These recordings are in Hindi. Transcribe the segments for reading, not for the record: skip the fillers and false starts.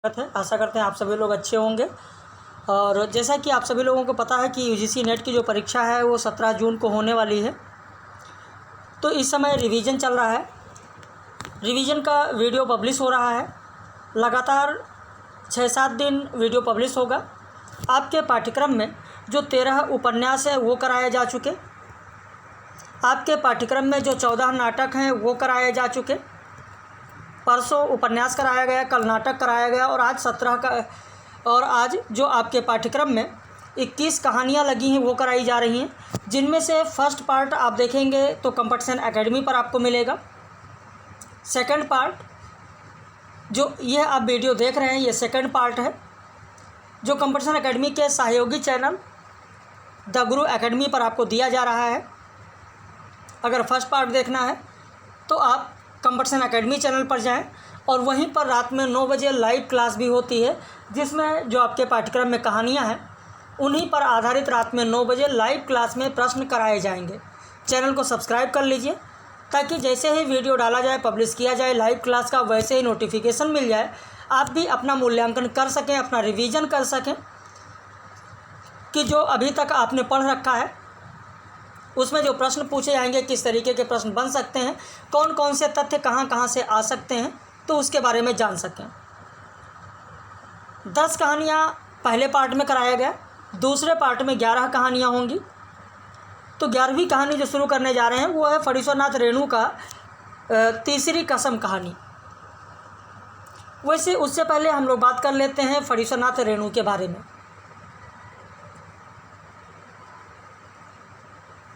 है। आशा करते हैं आप सभी लोग अच्छे होंगे। और जैसा कि आप सभी लोगों को पता है कि यूजीसी नेट की जो परीक्षा है वो 17 जून को होने वाली है। तो इस समय रिवीजन चल रहा है। रिवीजन का वीडियो पब्लिश हो रहा है। लगातार 6-7 दिन वीडियो पब्लिश होगा। आपके पाठ्यक्रम में जो 13 उपन्यास हैं वो कराए जा चुके। आपके पाठ्यक्रम में जो 14 नाटक हैं वो कराए जा चुके। परसों उपन्यास कराया गया, कल नाटक कराया गया और आज 17 का और आज जो आपके पाठ्यक्रम में 21 कहानियाँ लगी हैं वो कराई जा रही हैं, जिनमें से फर्स्ट पार्ट आप देखेंगे तो कंपटीशन एकेडमी पर आपको मिलेगा। सेकंड पार्ट जो ये आप वीडियो देख रहे हैं ये सेकंड पार्ट है, जो कंपटीशन एकेडमी के सहयोगी चैनल द गुरु एकेडमी पर आपको दिया जा रहा है। अगर फर्स्ट पार्ट देखना है तो आप कंपटीशन एकेडमी चैनल पर जाएं और वहीं पर रात में 9 बजे लाइव क्लास भी होती है, जिसमें जो आपके पाठ्यक्रम में कहानियां हैं उन्हीं पर आधारित रात में 9 बजे लाइव क्लास में प्रश्न कराए जाएंगे। चैनल को सब्सक्राइब कर लीजिए ताकि जैसे ही वीडियो डाला जाए, पब्लिश किया जाए लाइव क्लास का, वैसे ही नोटिफिकेशन मिल जाए, आप भी अपना मूल्यांकन कर सकें, अपना रिवीजन कर सकें कि जो अभी तक आपने पढ़ रखा है उसमें जो प्रश्न पूछे जाएंगे किस तरीके के प्रश्न बन सकते हैं, कौन कौन से तथ्य कहाँ कहाँ से आ सकते हैं, तो उसके बारे में जान सकें। 10 कहानियाँ पहले पार्ट में कराया गया, दूसरे पार्ट में 11 कहानियाँ होंगी। तो 11वीं कहानी जो शुरू करने जा रहे हैं वो है फणीश्वरनाथ रेणु का तीसरी कसम कहानी। वैसे उससे पहले हम लोग बात कर लेते हैं फणीश्वरनाथ रेणु के बारे में।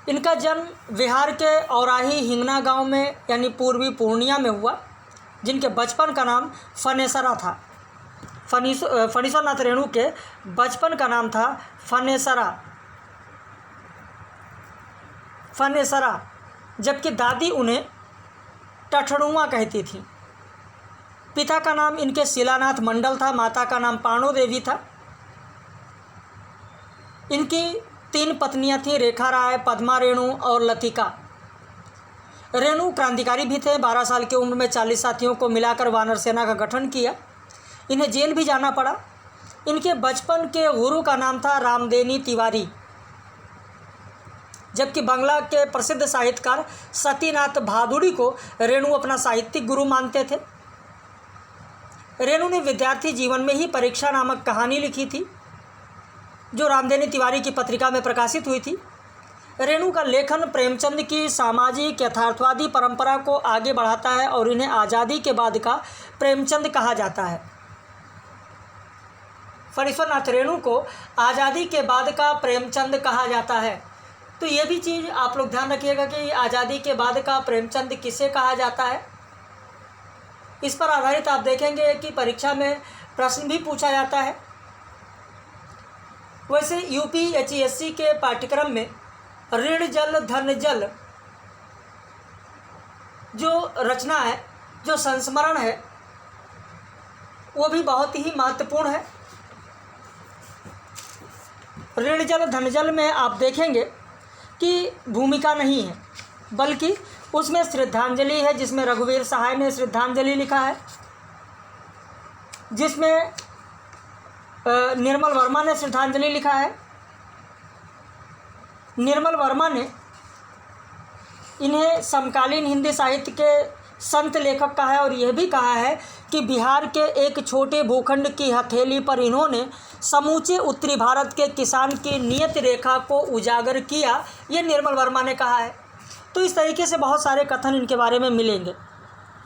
इनका जन्म बिहार के औराही हिंगना गांव में यानी पूर्वी पूर्णिया में हुआ, जिनके बचपन का नाम फनेसरा था। फणीश्वरनाथ रेणु के बचपन का नाम था फनेसरा, जबकि दादी उन्हें टठड़ुआ कहती थी। पिता का नाम इनके शिलानाथ मंडल था, माता का नाम पाणो देवी था। इनकी 3 पत्नियां थीं, रेखा राय, पद्मा रेणु और लतिका। रेणु क्रांतिकारी भी थे। 12 साल की उम्र में 40 साथियों को मिलाकर वानर सेना का गठन किया। इन्हें जेल भी जाना पड़ा। इनके बचपन के गुरु का नाम था रामदेनी तिवारी, जबकि बंगला के प्रसिद्ध साहित्यकार सतीनाथ भादुड़ी को रेणु अपना साहित्यिक गुरु मानते थे। रेणु ने विद्यार्थी जीवन में ही परीक्षा नामक कहानी लिखी थी, जो रामदेनी तिवारी की पत्रिका में प्रकाशित हुई थी। रेणु का लेखन प्रेमचंद की सामाजिक यथार्थवादी परंपरा को आगे बढ़ाता है और इन्हें आज़ादी के बाद का प्रेमचंद कहा जाता है। फणीश्वरनाथ रेणु को आज़ादी के बाद का प्रेमचंद कहा जाता है। तो ये भी चीज़ आप लोग ध्यान रखिएगा कि आज़ादी के बाद का प्रेमचंद किसे कहा जाता है। इस पर आधारित आप देखेंगे कि परीक्षा में प्रश्न भी पूछा जाता है। वैसे यूपीएचईएससी के पाठ्यक्रम में ऋण जल धन जल जो रचना है, जो संस्मरण है, वो भी बहुत ही महत्वपूर्ण है। ऋण जल धन जल में आप देखेंगे कि भूमिका नहीं है, बल्कि उसमें श्रद्धांजलि है, जिसमें रघुवीर सहाय ने श्रद्धांजलि लिखा है, जिसमें निर्मल वर्मा ने श्रद्धांजलि लिखा है। निर्मल वर्मा ने इन्हें समकालीन हिंदी साहित्य के संत लेखक कहा है और यह भी कहा है कि बिहार के एक छोटे भूखंड की हथेली पर इन्होंने समूचे उत्तरी भारत के किसान की नियत रेखा को उजागर किया, ये निर्मल वर्मा ने कहा है। तो इस तरीके से बहुत सारे कथन इनके बारे में मिलेंगे,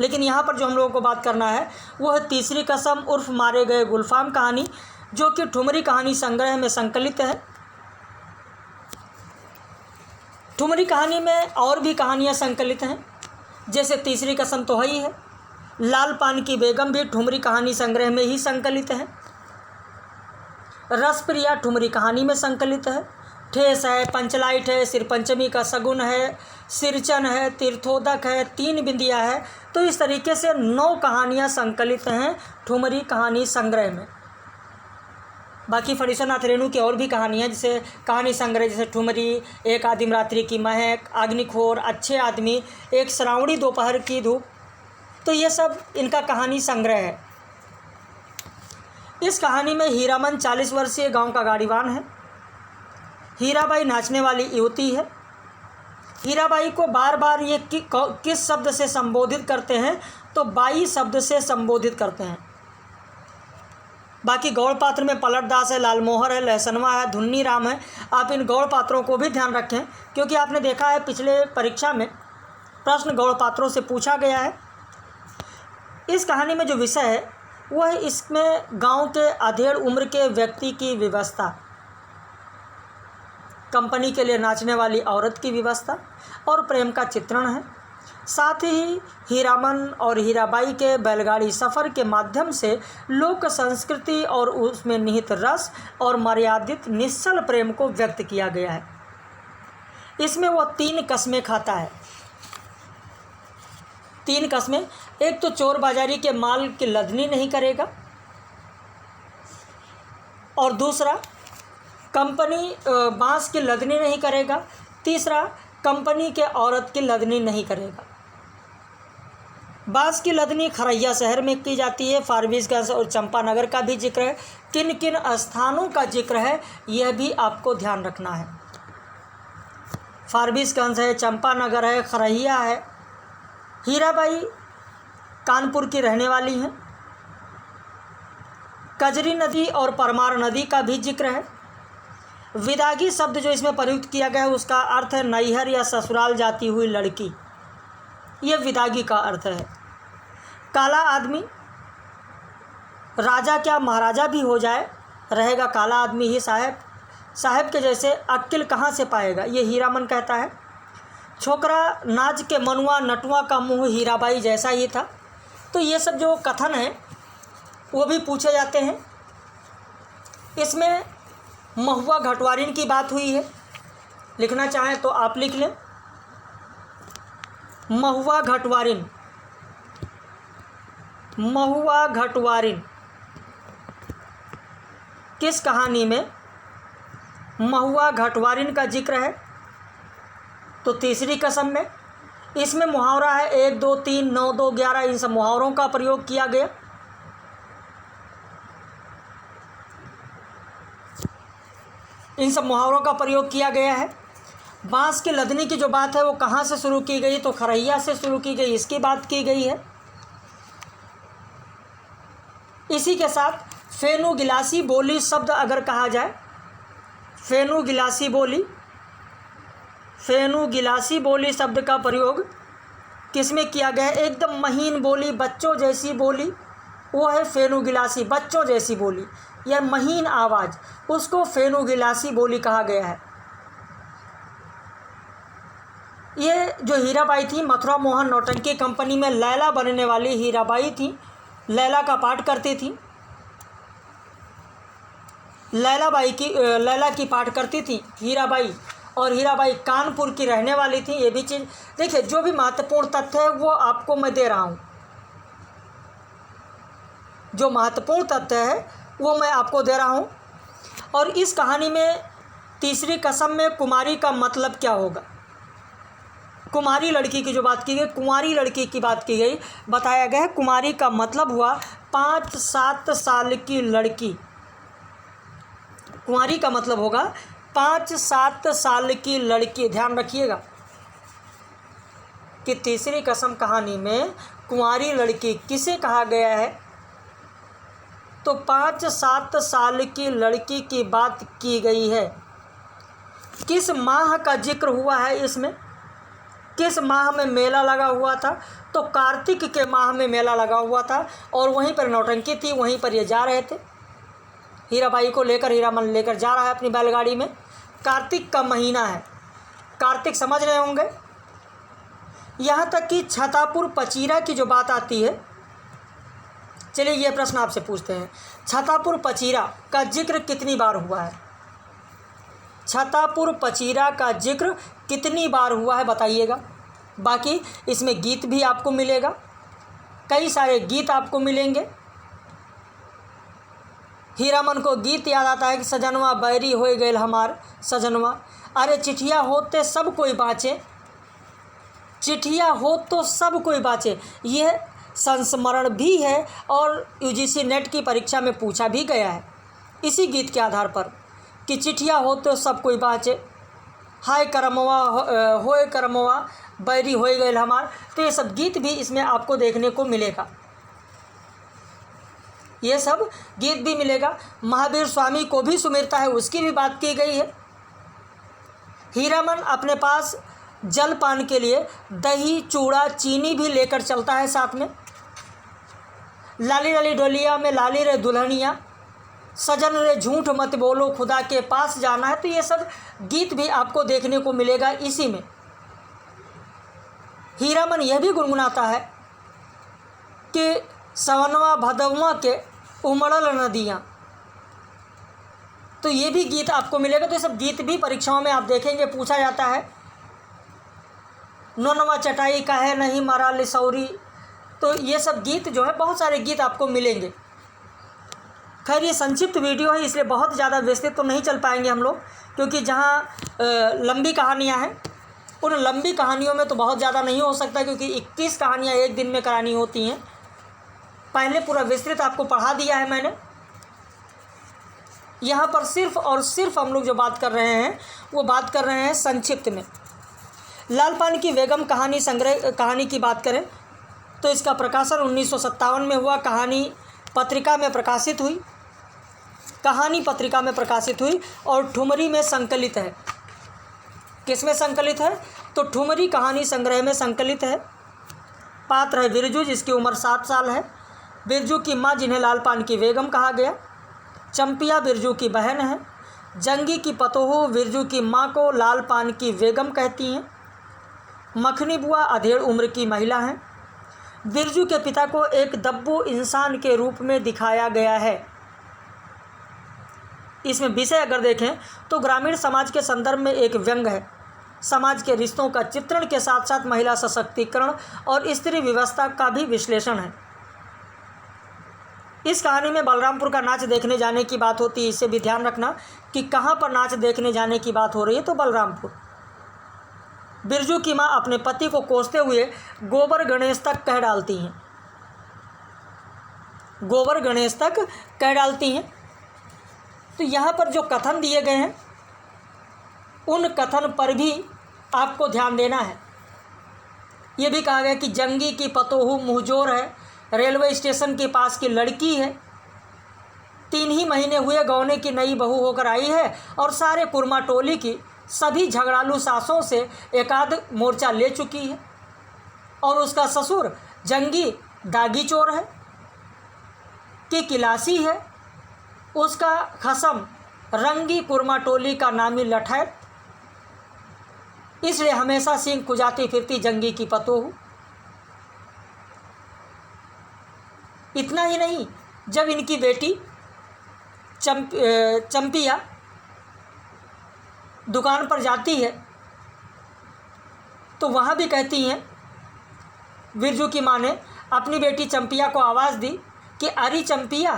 लेकिन यहाँ पर जो हम लोगों को बात करना है वो है तीसरी कसम उर्फ मारे गए गुलफाम कहानी, जो कि ठुमरी कहानी संग्रह में संकलित है। ठुमरी कहानी में और भी कहानियाँ संकलित हैं, जैसे तीसरी कसम तो ही है। लाल पान की बेगम भी ठुमरी कहानी संग्रह में ही संकलित है। रसप्रिया ठुमरी कहानी में संकलित है। ठेस है, पंचलाइट है, सिरपंचमी का सगुन है, सिरचन है, तीर्थोदक है, 3 बिंदिया है। तो इस तरीके से 9 कहानियाँ संकलित हैं ठुमरी कहानी संग्रह में। बाकी फणीश्वरनाथ रेणु की और भी कहानियाँ, जैसे कहानी संग्रह, जैसे ठुमरी, एक आदिम रात्रि की महक, अग्निखोर, अच्छे आदमी, एक श्रावणी दोपहर की धूप, तो ये सब इनका कहानी संग्रह है। इस कहानी में हीरामन 40 वर्षीय गांव का गाड़ीवान है। हीराबाई नाचने वाली युवती है। हीराबाई को बार बार ये किस शब्द से संबोधित करते हैं, तो बाई शब्द से संबोधित करते हैं। बाकी गौड़ पात्र में पलट दास है, लालमोहर है, लहसनवा है, धुन्नी राम है। आप इन गौड़ पात्रों को भी ध्यान रखें, क्योंकि आपने देखा है पिछले परीक्षा में प्रश्न गौड़ पात्रों से पूछा गया है। इस कहानी में जो विषय है वह इसमें गांव के अधेड़ उम्र के व्यक्ति की व्यवस्था, कंपनी के लिए नाचने वाली औरत की व्यवस्था और प्रेम का चित्रण है। साथ ही हीरामन और हीराबाई के बैलगाड़ी सफ़र के माध्यम से लोक संस्कृति और उसमें निहित रस और मर्यादित निश्चल प्रेम को व्यक्त किया गया है। इसमें वह 3 कस्में खाता है। 3 कस्में, एक तो चोर बाजारी के माल की लदनी नहीं करेगा, और दूसरा कंपनी बांस की लदनी नहीं करेगा, तीसरा कंपनी के औरत की लदनी नहीं करेगा। बांस की लदनी खरैया शहर में की जाती है। फारबिसगंज और चंपानगर का भी जिक्र है। किन किन स्थानों का जिक्र है यह भी आपको ध्यान रखना है। फारबिसगंज है, चंपानगर है, खरैया है। हीराबाई कानपुर की रहने वाली हैं। कजरी नदी और परमार नदी का भी जिक्र है। विदागी शब्द जो इसमें प्रयुक्त किया गया है उसका अर्थ है नैहर या ससुराल जाती हुई लड़की, ये विदागी का अर्थ है। काला आदमी, राजा क्या महाराजा भी हो जाए रहेगा काला आदमी ही साहब, साहब के जैसे अक्ल कहाँ से पाएगा, ये हीरामन कहता है। छोकरा नाच के मनुआ नटुआ का मुँह हीराबाई जैसा ही था। तो ये सब जो कथन है वो भी पूछे जाते हैं। इसमें महुआ घटवारिन की बात हुई है, लिखना चाहें तो आप लिख लें। महुआ घटवारिन, महुआ घटवारिन किस कहानी में महुआ घटवारिन का जिक्र है, तो तीसरी कसम में। इसमें मुहावरा है 1 2 3 9 2 11, इन सब मुहावरों का प्रयोग किया गया। इन सब मुहावरों का प्रयोग किया गया है। बांस की लदनी की जो बात है वो कहाँ से शुरू की गई, तो खरैया से शुरू की गई, इसकी बात की गई है। इसी के साथ फेनू गिलासी बोली शब्द अगर कहा जाए, फेनू गिलासी बोली, फेनू गिलासी बोली शब्द का प्रयोग किसमें किया गया है, एकदम महीन बोली, बच्चों जैसी बोली, वो है फेनू गिलासी, बच्चों जैसी बोली या महीन आवाज़, उसको फेनू गिलासी बोली कहा गया है। ये जो हीराबाई थी मथुरा मोहन नौटंकी कंपनी में लैला बनने वाली हीराबाई थी, लैला का पाठ करती थी। लैला की पाठ करती थी हीराबाई, और हीराबाई कानपुर की रहने वाली थी। ये भी चीज़ देखिए, जो भी महत्वपूर्ण तथ्य है वो आपको मैं दे रहा हूँ, जो महत्वपूर्ण तथ्य है वो मैं आपको दे रहा हूँ। और इस कहानी में तीसरी कसम में कुमारी का मतलब क्या होगा, कुमारी लड़की की जो बात की गई, कुंवारी लड़की की बात की गई, बताया गया है कुमारी का मतलब हुआ 5-7 साल की लड़की। कुंवारी का मतलब होगा 5-7 साल की लड़की। ध्यान रखिएगा कि तीसरी कसम कहानी में कुंवारी लड़की किसे कहा गया है, तो 5-7 साल की लड़की की बात की गई है। किस माह का जिक्र हुआ है इसमें, किस माह में मेला लगा हुआ था, तो कार्तिक के माह में मेला लगा हुआ था, और वहीं पर नौटंकी थी, वहीं पर ये जा रहे थे। हीराबाई को लेकर हीरामन लेकर जा रहा है अपनी बैलगाड़ी में। कार्तिक का महीना है, कार्तिक समझ रहे होंगे। यहाँ तक कि छतापुर पचीरा की जो बात आती है, चलिए ये प्रश्न आपसे पूछते हैं, छतापुर पचीरा का जिक्र कितनी बार हुआ है, छतापुर पचीरा का जिक्र कितनी बार हुआ है बताइएगा। बाकी इसमें गीत भी आपको मिलेगा, कई सारे गीत आपको मिलेंगे। हीरामन को गीत याद आता है कि सजनवा बैरी हो गए हमार सजनवा, अरे चिट्ठिया होते सब कोई बाँचे, चिट्ठिया हो तो सब कोई बाँचे। यह संस्मरण भी है और यूजीसी नेट की परीक्षा में पूछा भी गया है इसी गीत के आधार पर कि चिट्ठियाँ हो तो सब कोई बाँचे, हाय करमवा होए करमवा बैरी होए गए हमार। तो ये सब गीत भी इसमें आपको देखने को मिलेगा, ये सब गीत भी मिलेगा। महावीर स्वामी को भी सुमिरता है उसकी भी बात की गई है। हीरामन अपने पास जलपान के लिए दही चूड़ा चीनी भी लेकर चलता है साथ में। लाली लाली डोलिया में लाली रे दुल्हनिया, सजन रे झूठ मत बोलो खुदा के पास जाना है। तो ये सब गीत भी आपको देखने को मिलेगा इसी में। हीरामन यह भी गुनगुनाता है कि सवनवा भदवा के उमड़ल नदियाँ, तो ये भी गीत आपको मिलेगा। तो ये सब गीत भी परीक्षाओं में आप देखेंगे पूछा जाता है। नौनवा चटाई का है नहीं मरा लिसौरी, तो ये सब गीत जो है बहुत सारे गीत आपको मिलेंगे। खैर ये संक्षिप्त वीडियो है इसलिए बहुत ज़्यादा विस्तृत तो नहीं चल पाएंगे हम लोग, क्योंकि जहाँ लंबी कहानियाँ हैं उन लंबी कहानियों में तो बहुत ज़्यादा नहीं हो सकता, क्योंकि 21 कहानियाँ एक दिन में करानी होती हैं। पहले पूरा विस्तृत आपको पढ़ा दिया है मैंने। यहाँ पर सिर्फ और सिर्फ हम लोग जो बात कर रहे हैं वो बात कर रहे हैं संक्षिप्त में। लाल पान की बेगम कहानी संग्रह कहानी की बात करें तो इसका प्रकाशन 1957 में हुआ। कहानी पत्रिका में प्रकाशित हुई, कहानी पत्रिका में प्रकाशित हुई और ठुमरी में संकलित है। किस में संकलित है? तो ठुमरी कहानी संग्रह में संकलित है। पात्र है बिरजू जिसकी उम्र 7 साल है। बिरजू की माँ जिन्हें लाल पान की बेगम कहा गया। चंपिया बिरजू की बहन है। जंगी की पतोहू बिरजू की माँ को लाल पान की बेगम कहती हैं। मखनी बुआ अधेड़ उम्र की महिला हैं। बिरजू के पिता को एक दब्बू इंसान के रूप में दिखाया गया है। इसमें विषय अगर देखें तो ग्रामीण समाज के संदर्भ में एक व्यंग है। समाज के रिश्तों का चित्रण के साथ साथ महिला सशक्तिकरण और स्त्री व्यवस्था का भी विश्लेषण है। इस कहानी में बलरामपुर का नाच देखने जाने की बात होती है। इससे भी ध्यान रखना कि कहाँ पर नाच देखने जाने की बात हो रही है, तो बलरामपुर। बिरजू की माँ अपने पति को कोसते हुए गोबर गणेश तक कह डालती हैं। गोबर गणेश तक कह डालती हैं। तो यहाँ पर जो कथन दिए गए हैं उन कथन पर भी आपको ध्यान देना है। ये भी कहा गया कि जंगी की पतोहू मुँहजोर है, रेलवे स्टेशन के पास की लड़की है, 3 ही महीने हुए गौने की नई बहू होकर आई है और सारे कुरमा टोली की सभी झगड़ालू सासों से एकाध मोर्चा ले चुकी है और उसका ससुर जंगी दागी चोर है कि किलासी है, उसका खसम रंगी कुरमा टोली का नामी लठैत, इसलिए हमेशा सींग खुजाती फिरती जंगी की पतोहू। इतना ही नहीं, जब इनकी बेटी चंपिया दुकान पर जाती है तो वहाँ भी कहती हैं, बिरजू की माँ ने अपनी बेटी चंपिया को आवाज़ दी कि अरे चंपिया,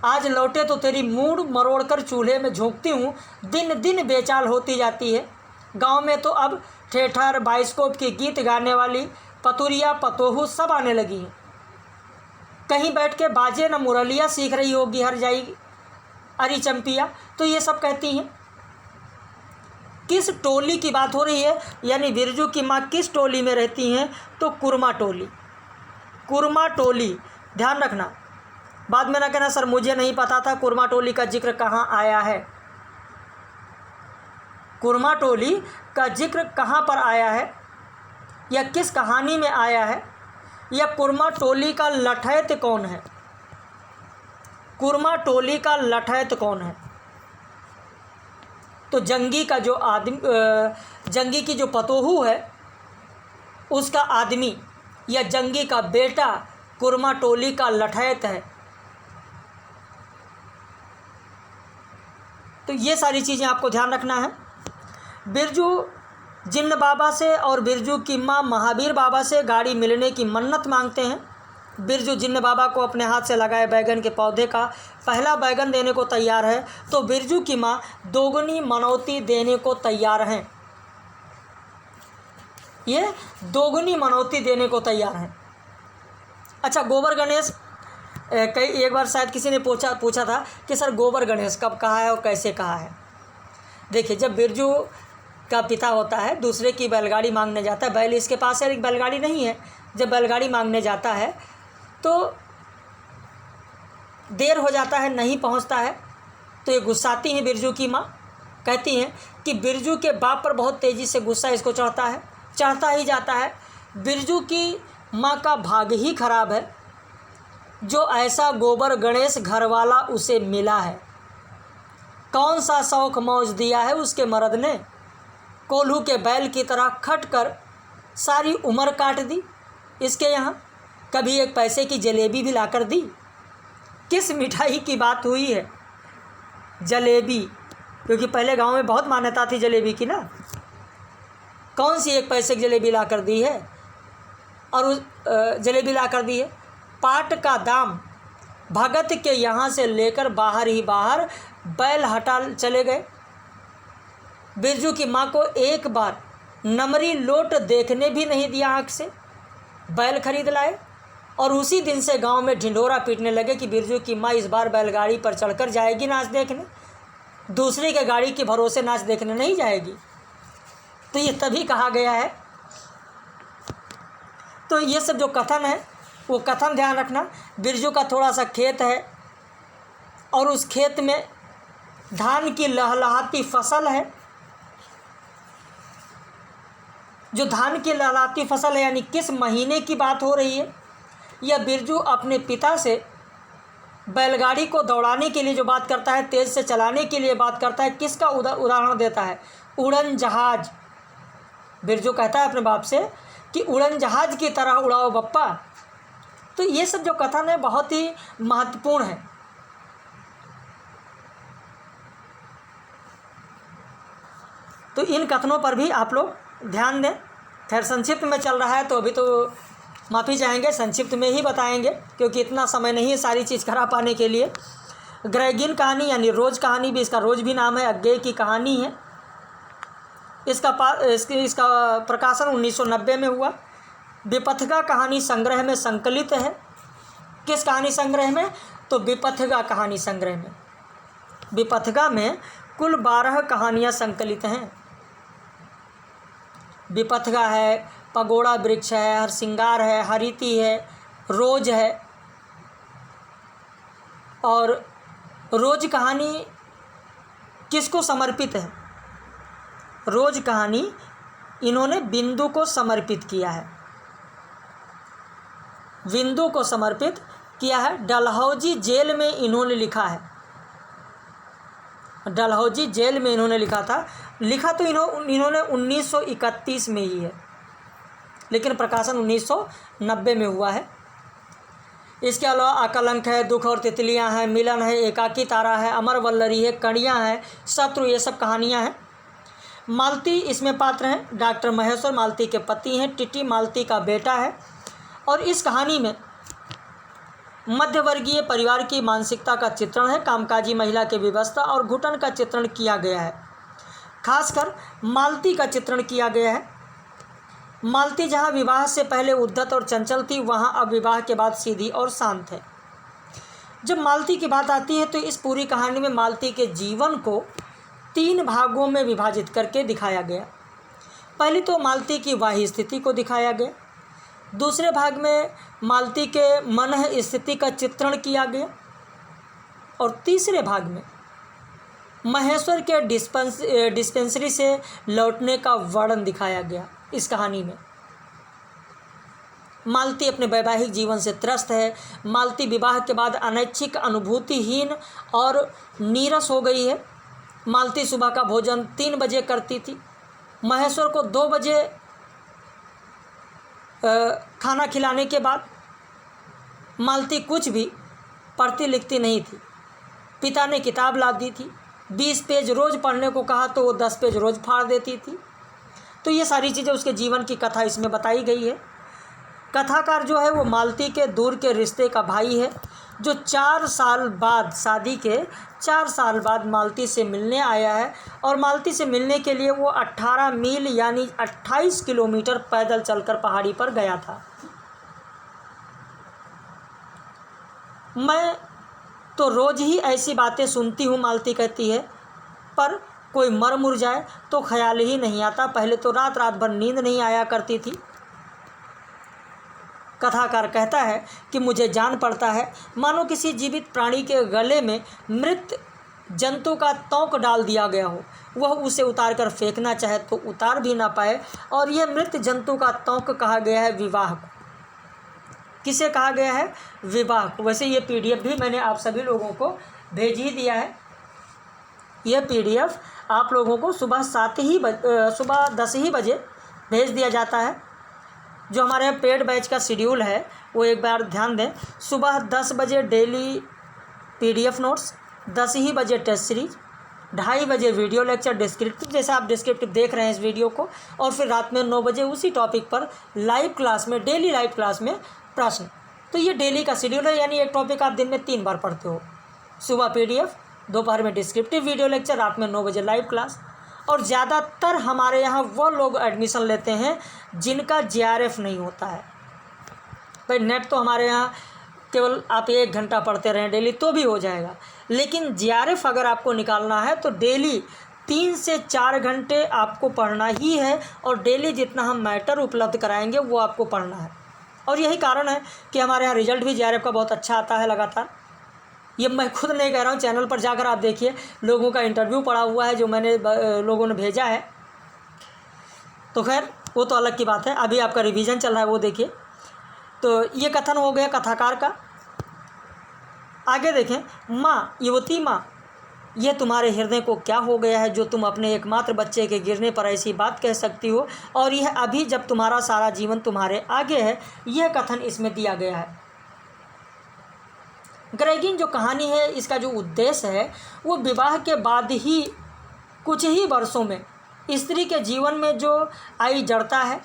आज लौटे तो तेरी मूड़ मरोड़ कर चूल्हे में झोंकती हूँ, दिन दिन बेचाल होती जाती है। गांव में तो अब थिएटर बाइस्कोप के गीत गाने वाली पतुरिया पतोहू सब आने लगी हैं। कहीं बैठ के बाजे न मुरलिया सीख रही होगी हर जाएगी अरे चंपिया। तो ये सब कहती हैं। किस टोली की बात हो रही है, यानी बिरजू की माँ किस टोली में रहती हैं? तो कुरमा टोली। कुरमा टोली, ध्यान रखना, बाद में ना कहना सर मुझे नहीं पता था कुरमा टोली का जिक्र कहाँ आया है। कुरमा टोली का जिक्र कहाँ पर आया है या किस कहानी में आया है, या कुरमा टोली का लठैत कौन है? कुरमा टोली का लठैत कौन है? तो जंगी का जो आदमी, जंगी की जो पतोहू है उसका आदमी या जंगी का बेटा कुरमा टोली का लठैत है। तो ये सारी चीज़ें आपको ध्यान रखना है। बिरजू जिन्न बाबा से और बिरजू की माँ महावीर बाबा से गाड़ी मिलने की मन्नत मांगते हैं। बिरजू जिन्न बाबा को अपने हाथ से लगाए बैगन के पौधे का पहला बैगन देने को तैयार है, तो बिरजू की माँ दोगुनी मनौती देने को तैयार हैं। ये दोगुनी मनौती देने को तैयार हैं। अच्छा, गोबर गणेश कई एक बार शायद किसी ने पूछा था कि सर गोबर गणेश कब कहा है और कैसे कहा है। देखिए, जब बिरजू का पिता होता है दूसरे की बैलगाड़ी मांगने जाता है, बैल इसके पास है, एक बैलगाड़ी नहीं है, जब बैलगाड़ी मांगने जाता है तो देर हो जाता है, नहीं पहुंचता है, तो ये गुस्साती हैं बिरजू की माँ। कहती हैं कि बिरजू के बाप पर बहुत तेज़ी से गुस्सा इसको चढ़ता ही जाता है। बिरजू की माँ का भाग ही खराब है जो ऐसा गोबर गणेश घरवाला उसे मिला है। कौन सा शौक मौज दिया है उसके मर्द ने, कोल्हू के बैल की तरह खट कर सारी उम्र काट दी इसके यहाँ, कभी एक पैसे की जलेबी भी लाकर दी। किस मिठाई की बात हुई है? जलेबी, क्योंकि पहले गांव में बहुत मान्यता थी जलेबी की ना। कौन सी एक पैसे की जलेबी लाकर दी है? और उस जलेबी लाकर दी है। पाट का दाम भगत के यहाँ से लेकर बाहर ही बाहर बैल हटा चले गए। बिरजू की माँ को एक बार नमरी लोट देखने भी नहीं दिया आँख से, बैल खरीद लाए और उसी दिन से गांव में ढिंढोरा पीटने लगे कि बिरजू की माँ इस बार बैलगाड़ी पर चढ़कर जाएगी नाच देखने, दूसरे के गाड़ी के भरोसे नाच देखने नहीं जाएगी। तो ये तभी कहा गया है। तो ये सब जो कथन है वो कथन ध्यान रखना। बिरजू का थोड़ा सा खेत है और उस खेत में धान की लहलहाती फसल है। जो धान की लहलहाती फसल है यानी किस महीने की बात हो रही है? यह बिरजू अपने पिता से बैलगाड़ी को दौड़ाने के लिए जो बात करता है, तेज़ से चलाने के लिए बात करता है, किसका उदाहरण देता है? उड़न जहाज। बिरजू कहता है अपने बाप से कि उड़न जहाज की तरह उड़ाओ बप्पा। तो ये सब जो कथन है बहुत ही महत्वपूर्ण है। तो इन कथनों पर भी आप लोग ध्यान दें। खैर संक्षिप्त में चल रहा है तो अभी तो माफ़ी चाहेंगे, संक्षिप्त में ही बताएंगे क्योंकि इतना समय नहीं है सारी चीज़ करा पाने के लिए। ग्रेगिन कहानी यानी रोज़ कहानी भी, इसका रोज़ भी नाम है, अज्ञेय की कहानी है। इसका प्रकाशन 1990 में हुआ। विपथगा कहानी संग्रह में संकलित है। किस कहानी संग्रह में? तो विपथगा कहानी संग्रह में। विपथगा में कुल 12 कहानियाँ संकलित हैं। विपथगा है, पगोड़ा वृक्ष है, हरसिंगार है, हरिति है, रोज है। और रोज कहानी किसको समर्पित है? रोज कहानी इन्होंने बिंदु को समर्पित किया है। बिंदु को समर्पित किया है। डलहौजी जेल में इन्होंने लिखा है। डलहौजी जेल में इन्होंने लिखा था। लिखा तो इन्होंने 1931 में ही है, लेकिन प्रकाशन 1990 में हुआ है। इसके अलावा आकलंक है, दुख और तितलियां हैं, मिलन है, एकाकी तारा है, अमर वल्लरी है, कणियाँ हैं, शत्रु, ये सब कहानियां हैं। मालती इसमें पात्र हैं। डॉक्टर महेश्वर मालती के पति हैं। टिटी मालती का बेटा है। और इस कहानी में मध्यवर्गीय परिवार की मानसिकता का चित्रण है। कामकाजी महिला की व्यवस्था और घुटन का चित्रण किया गया है। खासकर मालती का चित्रण किया गया है। मालती जहाँ विवाह से पहले उद्धत और चंचल थी, वहाँ अब विवाह के बाद सीधी और शांत है। जब मालती की बात आती है तो इस पूरी कहानी में मालती के जीवन को 3 भागों में विभाजित करके दिखाया गया। पहले तो मालती की बाह्य स्थिति को दिखाया गया। दूसरे भाग में मालती के मन स्थिति का चित्रण किया गया। और तीसरे भाग में महेश्वर के डिस्पेंसरी से लौटने का वर्णन दिखाया गया। इस कहानी में मालती अपने वैवाहिक जीवन से त्रस्त है। मालती विवाह के बाद अनैच्छिक, अनुभूतिहीन और नीरस हो गई है। मालती सुबह का भोजन 3 बजे करती थी। महेश्वर को 2 बजे खाना खिलाने के बाद मालती कुछ भी पढ़ती लिखती नहीं थी। पिता ने किताब ला दी थी। 20 पेज रोज़ पढ़ने को कहा तो वो 10 पेज रोज़ फाड़ देती थी। तो ये सारी चीज़ें उसके जीवन की कथा इसमें बताई गई है। कथाकार जो है वो मालती के दूर के रिश्ते का भाई है, जो 4 साल बाद, शादी के 4 साल बाद मालती से मिलने आया है। और मालती से मिलने के लिए वो 18 मील यानी 28 किलोमीटर पैदल चलकर पहाड़ी पर गया था। मैं तो रोज़ ही ऐसी बातें सुनती हूँ, मालती कहती है, पर कोई मर मुर जाए तो ख्याल ही नहीं आता। पहले तो रात रात भर नींद नहीं आया करती थी। कथाकार कहता है कि मुझे जान पड़ता है मानो किसी जीवित प्राणी के गले में मृत जंतु का तोंक डाल दिया गया हो, वह उसे उतार कर फेंकना चाहे तो उतार भी ना पाए। और यह मृत जंतु का तोंक कहा गया है विवाह को। किसे कहा गया है? विवाह को। वैसे ये PDF भी मैंने आप सभी लोगों को भेज ही दिया है। यह PDF आप लोगों को सुबह 10 ही बजे भेज दिया जाता है। जो हमारे पेड बैच का शेड्यूल है वो एक बार ध्यान दें। सुबह 10 बजे डेली PDF नोट्स, 10 ही बजे टेस्ट सीरीज, 2:30 बजे वीडियो लेक्चर डिस्क्रिप्टिव, जैसे आप डिस्क्रिप्टिव देख रहे हैं इस वीडियो को, और फिर रात में 9 बजे उसी टॉपिक पर लाइव क्लास में, डेली लाइव क्लास में प्रश्न। तो ये डेली का शेड्यूल है, यानी एक टॉपिक आप दिन में 3 बार पढ़ते हो। सुबह PDF, दोपहर में डिस्क्रिप्टिव वीडियो लेक्चर, रात में 9 बजे लाइव क्लास। और ज़्यादातर हमारे यहाँ वो लोग एडमिशन लेते हैं जिनका JRF नहीं होता है। भाई नेट तो हमारे यहाँ केवल आप 1 घंटा पढ़ते रहें डेली तो भी हो जाएगा, लेकिन JRF अगर आपको निकालना है तो डेली 3 से 4 घंटे आपको पढ़ना ही है। और डेली जितना हम मैटर उपलब्ध कराएंगे वो आपको पढ़ना है। और यही कारण है कि हमारे यहाँ रिजल्ट भी JRF का बहुत अच्छा आता है लगातार। ये मैं खुद नहीं कह रहा हूँ, चैनल पर जाकर आप देखिए, लोगों का इंटरव्यू पड़ा हुआ है जो मैंने लोगों ने भेजा है। तो खैर वो तो अलग की बात है, अभी आपका रिवीजन चल रहा है वो देखिए। तो ये कथन हो गया कथाकार का। आगे देखें, माँ, युवती माँ, यह तुम्हारे हृदय को क्या हो गया है जो तुम अपने एकमात्र बच्चे के गिरने पर ऐसी बात कह सकती हो, और यह अभी जब तुम्हारा सारा जीवन तुम्हारे आगे है। यह कथन इसमें दिया गया है। ग्रेगिन जो कहानी है, इसका जो उद्देश्य है वो विवाह के बाद ही कुछ ही वर्षों में स्त्री के जीवन में जो आई जड़ता है,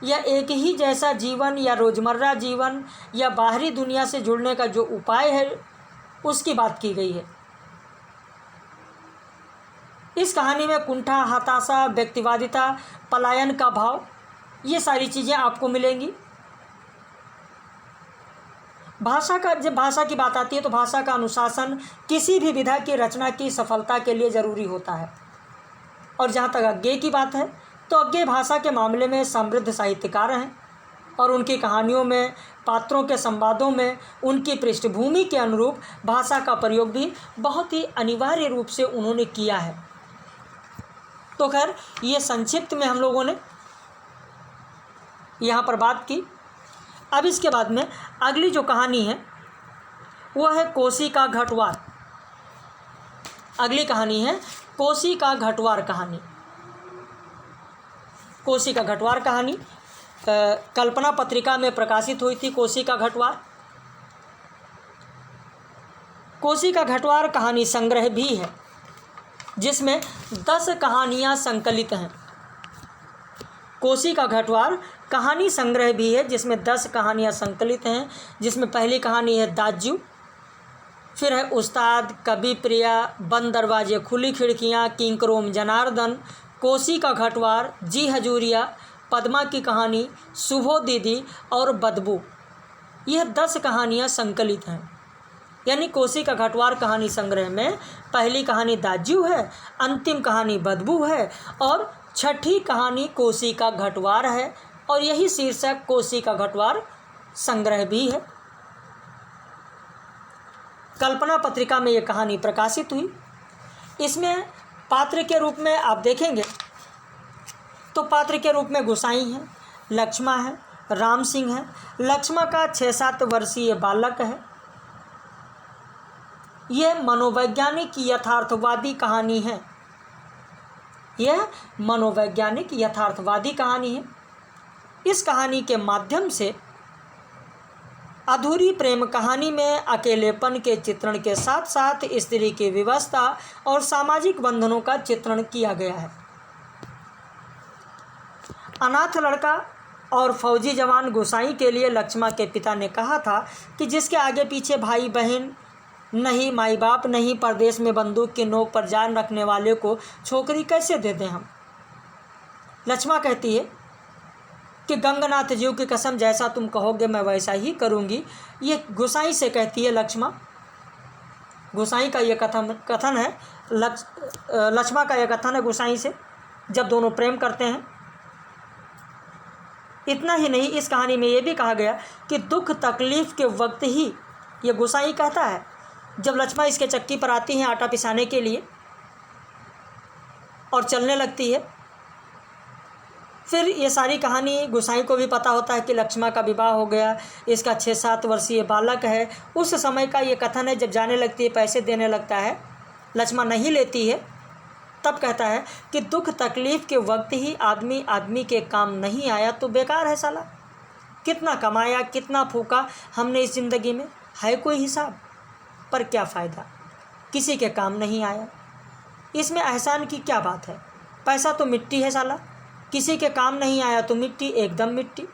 या एक ही जैसा जीवन, या रोज़मर्रा जीवन, या बाहरी दुनिया से जुड़ने का जो उपाय है, उसकी बात की गई है। इस कहानी में कुंठा, हताशा, व्यक्तिवादिता, पलायन का भाव, ये सारी चीज़ें आपको मिलेंगी। भाषा का, जब भाषा की बात आती है तो भाषा का अनुशासन किसी भी विधा की रचना की सफलता के लिए ज़रूरी होता है। और जहाँ तक अज्ञेय की बात है तो अज्ञेय भाषा के मामले में समृद्ध साहित्यकार हैं, और उनकी कहानियों में, पात्रों के संवादों में उनकी पृष्ठभूमि के अनुरूप भाषा का प्रयोग भी बहुत ही अनिवार्य रूप से उन्होंने किया है। तो खैर ये संक्षिप्त में हम लोगों ने यहाँ पर बात की। अब इसके बाद में अगली जो कहानी है वो है कोसी का घटवार। अगली कहानी है कोसी का घटवार कहानी। कोसी का घटवार कहानी कल्पना पत्रिका में प्रकाशित हुई थी। कोसी का घटवार, कोसी का घटवार कहानी संग्रह भी है जिसमें 10 कहानियाँ संकलित हैं। कोसी का घटवार कहानी संग्रह भी है जिसमें 10 कहानियाँ संकलित हैं, जिसमें पहली कहानी है दाज्यू, फिर है उस्ताद, कवि प्रिया, बंद दरवाजे, खुली खिड़कियाँ, किंकरोम जनार्दन, कोसी का घटवार, जी हजूरिया, पद्मा की कहानी, सुबो दीदी और बदबू। यह 10 कहानियाँ संकलित हैं। यानी कोसी का घटवार कहानी संग्रह में पहली कहानी दाज्यू है, अंतिम कहानी बदबू है, और छठी कहानी कोसी का घटवार है। और यही शीर्षक कोसी का घटवार संग्रह भी है। कल्पना पत्रिका में ये कहानी प्रकाशित हुई। इसमें पात्र के रूप में आप देखेंगे तो पात्र के रूप में गोसाई हैं, लक्ष्मा है, राम सिंह है। लक्ष्मा का 6-7 वर्षीय बालक है। यह मनोवैज्ञानिक यथार्थवादी कहानी है। यह मनोवैज्ञानिक यथार्थवादी कहानी है। इस कहानी के माध्यम से अधूरी प्रेम कहानी में अकेलेपन के चित्रण के साथ साथ स्त्री की व्यवस्था और सामाजिक बंधनों का चित्रण किया गया है। अनाथ लड़का और फौजी जवान गोसाई के लिए लक्ष्मा के पिता ने कहा था कि जिसके आगे पीछे भाई बहन नहीं, माई बाप नहीं, परदेश में बंदूक की नोक पर जान रखने वाले को छोकरी कैसे दे दें हम। लक्ष्मा कहती है कि गंगनाथ जीव की कसम, जैसा तुम कहोगे मैं वैसा ही करूँगी। ये गोसाई से कहती है लक्ष्मा। गोसाई का ये कथन है, लक्ष्मा का यह कथन है गोसाई से, जब दोनों प्रेम करते हैं। इतना ही नहीं, इस कहानी में ये भी कहा गया कि दुख तकलीफ़ के वक्त ही, ये गोसाई कहता है, जब लक्ष्मा इसके चक्की पर आती हैं आटा पिसाने के लिए और चलने लगती है, फिर ये सारी कहानी गोसाई को भी पता होता है कि लक्ष्मा का विवाह हो गया, इसका 6-7 वर्षीय बालक है। उस समय का ये कथन है, जब जाने लगती है, पैसे देने लगता है, लक्ष्मा नहीं लेती है, तब कहता है कि दुख तकलीफ़ के वक्त ही आदमी आदमी के काम नहीं आया तो बेकार है साला। कितना कमाया, कितना फूका हमने इस ज़िंदगी में, है कोई हिसाब? पर क्या फ़ायदा, किसी के काम नहीं आया। इसमें एहसान की क्या बात है? पैसा तो मिट्टी है साला, किसी के काम नहीं आया तो मिट्टी, एकदम मिट्टी।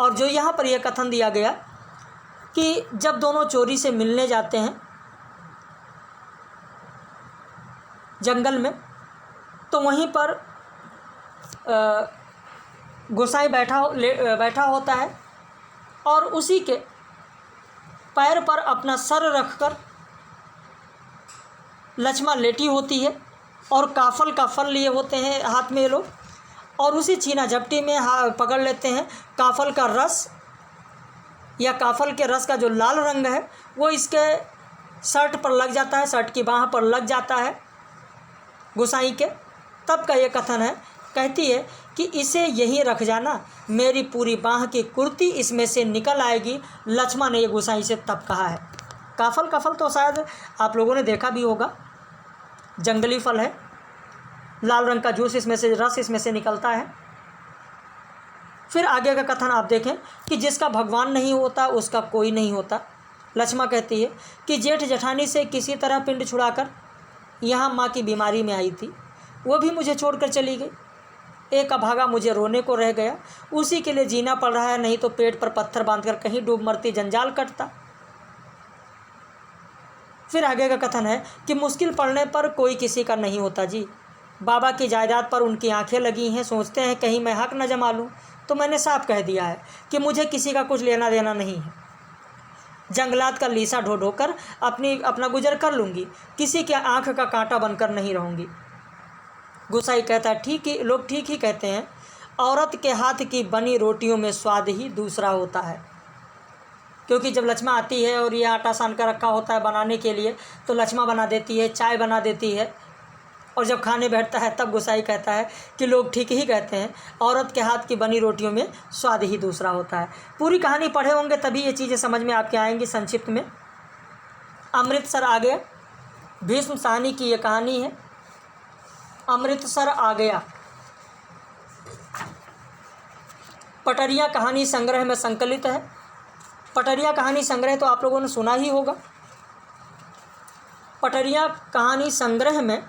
और जो यहाँ पर यह कथन दिया गया कि जब दोनों चोरी से मिलने जाते हैं जंगल में, तो वहीं पर गोसाई बैठा होता है और उसी के पैर पर अपना सर रखकर लक्ष्मा लेटी होती है और काफल का फल लिए होते हैं हाथ में ये लोग, और उसी छीना झपटी में पकड़ लेते हैं काफल का रस, या काफल के रस का जो लाल रंग है वो इसके शर्ट पर लग जाता है, शर्ट की बाह पर लग जाता है गोसाई के। तब का ये कथन है, कहती है कि इसे यहीं रख जाना, मेरी पूरी बाह की कुर्ती इसमें से निकल आएगी। लक्ष्मा ने ये गोसाई से तब कहा है। काफल का फल तो शायद आप लोगों ने देखा भी होगा, जंगली फल है, लाल रंग का जूस इसमें से, रस इसमें से निकलता है। फिर आगे का कथन आप देखें कि जिसका भगवान नहीं होता उसका कोई नहीं होता। लक्ष्मा कहती है कि जेठ जेठानी से किसी तरह पिंड छुड़ाकर यहाँ माँ की बीमारी में आई थी, वो भी मुझे छोड़कर चली गई। एक अभागा मुझे रोने को रह गया, उसी के लिए जीना पड़ रहा है, नहीं तो पेट पर पत्थर बांधकर कहीं डूब मरती, जंजाल कटता। फिर आगे का कथन है कि मुश्किल पड़ने पर कोई किसी का नहीं होता जी। बाबा की जायदाद पर उनकी आंखें लगी हैं, सोचते हैं कहीं मैं हक न जमा लूँ, तो मैंने साफ कह दिया है कि मुझे किसी का कुछ लेना देना नहीं है। जंगलात का लीसा ढो ढोकर अपना गुजर कर लूँगी, किसी के आँख का कांटा बनकर नहीं रहूँगी। गोसाई कहता है, लोग ठीक ही कहते हैं, औरत के हाथ की बनी रोटियों में स्वाद ही दूसरा होता है। क्योंकि जब लक्ष्मा आती है और ये आटा सान कर रखा होता है बनाने के लिए, तो लक्ष्मा बना देती है, चाय बना देती है, और जब खाने बैठता है तब गोसाई कहता है कि लोग ठीक ही कहते हैं, औरत के हाथ की बनी रोटियों में स्वाद ही दूसरा होता है। पूरी कहानी पढ़े होंगे तभी ये चीज़ें समझ में आपके आएंगी। संक्षिप्त में अमृतसर आ गया, भीष्म साहनी की ये कहानी है, अमृतसर आ गया। पटरिया कहानी संग्रह में संकलित है। पटरिया कहानी संग्रह तो आप लोगों ने सुना ही होगा। पटरिया कहानी संग्रह में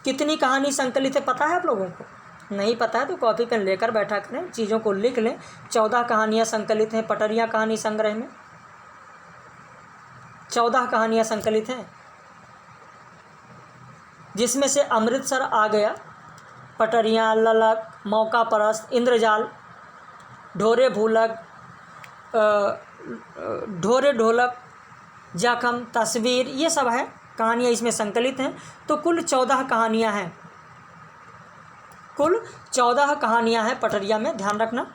कितनी कहानी संकलित है पता है आप लोगों को? नहीं पता है तो कॉपी पेन लेकर बैठा करें, चीज़ों को लिख लें। 14 कहानियाँ संकलित हैं पटरिया कहानी संग्रह में, 14 कहानियाँ संकलित हैं, जिसमें से अमृतसर आ गया, पटरियाँ, ललक, मौका परस्त, इंद्रजाल, ढोरे भूलक, ढोरे ढोलक, जख्म, तस्वीर, ये सब है कहानियाँ इसमें संकलित हैं। तो कुल 14 कहानियाँ हैं, कुल 14 कहानियाँ हैं पटरिया में, ध्यान रखना।